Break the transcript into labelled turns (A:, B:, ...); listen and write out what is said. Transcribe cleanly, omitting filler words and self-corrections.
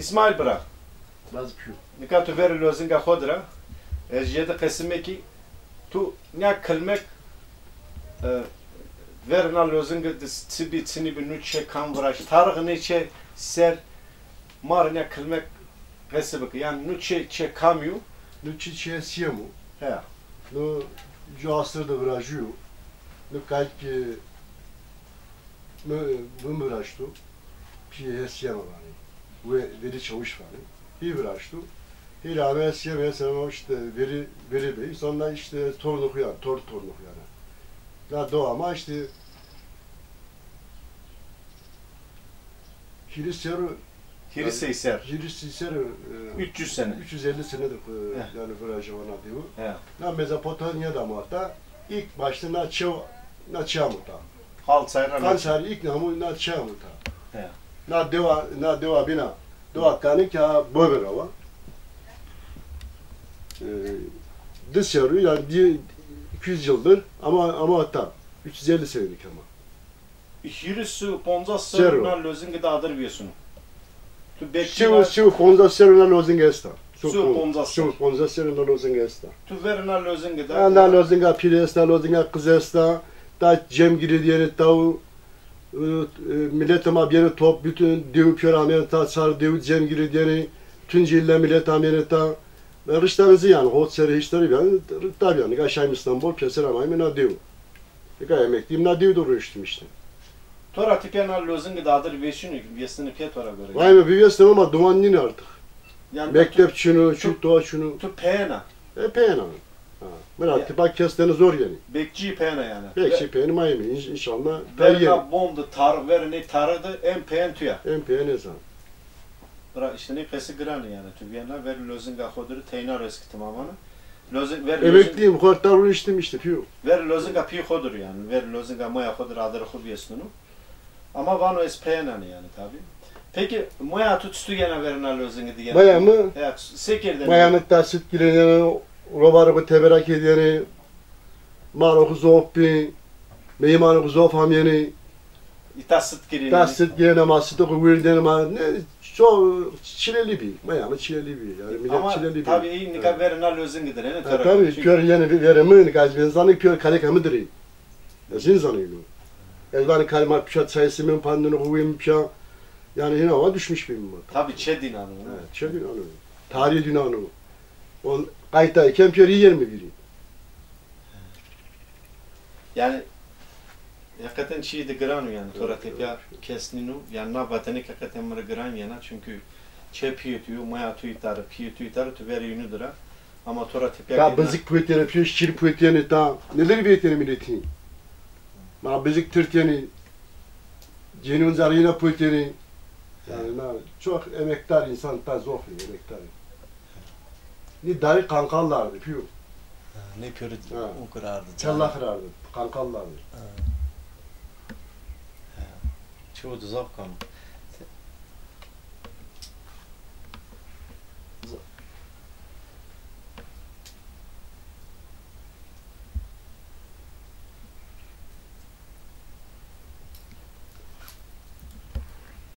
A: İsmail bırak.
B: Bazı piyo.
A: Nika tu veri lozinga hodra. Jede kısmı ki tu ne kılmek verna lozinga tsibi tsini bir nuçe kamvraş. Tarık neçe ser mar ne kılmek kısmı ki yani nuçe çe kamyu.
B: Nuçi çiğ siyemu.
A: He.
B: No joastır da vrajıyor. No kalp mı vrajtu. Piye siyema var. Ve veri çavuş var. Bir vrajtu. Bir rağmen siyemeye sana işte veri bey. Sonra işte tornuk yani. Tornuk yani. Ya doğama işte Hristiyanı
A: Hristiyan.
B: Hristiyanı
A: 300 sene.
B: 350 senedir yani vrajı ona diyor.
A: He.
B: Na Mezopotamya'da mı ilk başta na çamuta.
A: Halt sayran.
B: Kansar ilk namu na çamuta.
A: He.
B: Na deva bina. Doğa kanı ki boberava. Dışarı yani 200 yıldır ama hatta 350 senelik ama.
A: Hrisu ponza serna lozinga da adır biyorsun. Tu bekçi
B: Siu ponza serna lozinga esta.
A: Siu
B: ponza serna lozinga esta.
A: tu verna lozinga da.
B: Anda lozinga piresta lozinga kızesta. Da cem giri diyeni tavu milletama bir top bütün dev piraminta sar dev cem giri diyeni tüncille millet amireta rıştanızı yani hot seri işleri yani tabii yani aşağı İstanbul keser ama mina dev. Eka emekliyim na dev doğru iştim işte.
A: Tora tipena lozinga da adır biyorsun yesini pet ora göre.
B: Vay be biliyorsun ama duman yine artık.
A: Yani
B: Mektep şunu, şu doğa şunu.
A: tu pena.
B: Pena. Mira tipak kesteni zor yani.
A: Bekçi pena yani.
B: Bekçi peni maymi inşallah.
A: Verna bomdu tar verni tarıdı en pen tuya.
B: En peni zan.
A: Bırak işte ne pesi granı yani. Tu verna ver lozinga hoduru teynar eski tamamını. Lozing ver
B: Emekliyim, kortar içtim işte piyo.
A: ver lozinga pi hodur yani. Ver lozinga moya hodur adır hubiyesunu. Ama vano es pena yani tabi. Peki moya tutstu gene verna lozinga diye.
B: Maya mı?
A: Evet, sekerden.
B: Maya mı tasit gireni, robarı teberak edeni, maro zopi, meymanı zof hamyeni.
A: İtasit gireni.
B: Tasit gireni masıtı kuvurdeni ma ne çok çileli bir. Maya mı çileli bir. Yani millet çileli bir.
A: Tabi iyi nika verna lozinga yani.
B: Tabii kör yeni verimi nikaz benzanı kör kalekamıdır. Yazın zanıyla. Elvanı kalmak pişat sayısımın pandını huvim pişat. Yani yine ama düşmüş bir mi?
A: Tabi Çedin Hanım.
B: Evet, Çedin Hanım. Tarihi Din Hanım. O kayıttayken piyori yer mi biri?
A: Yani hakikaten şeydi granu yani. Tora tepya kesninu. Yani nabatani hakikaten mara gran yana. Çünkü çepiyetiyor, maya tuyitarı, piyetiyor, tu veri yunudura. Ama tora tepya
B: Ya bızık piyetiyeni, piyo şir piyetiyeni ta neleri piyetiyeni milletin? Ma bızık Türkiye'ni Cenun zarıyla piyetiyeni yani çok emektar insan ta zofli emektar. Ni dari kankallardı piyo.
C: Ne pürü o kırardı.
B: Çalla kırardı, kankallardı.
C: Çoğu da zaf kaldı.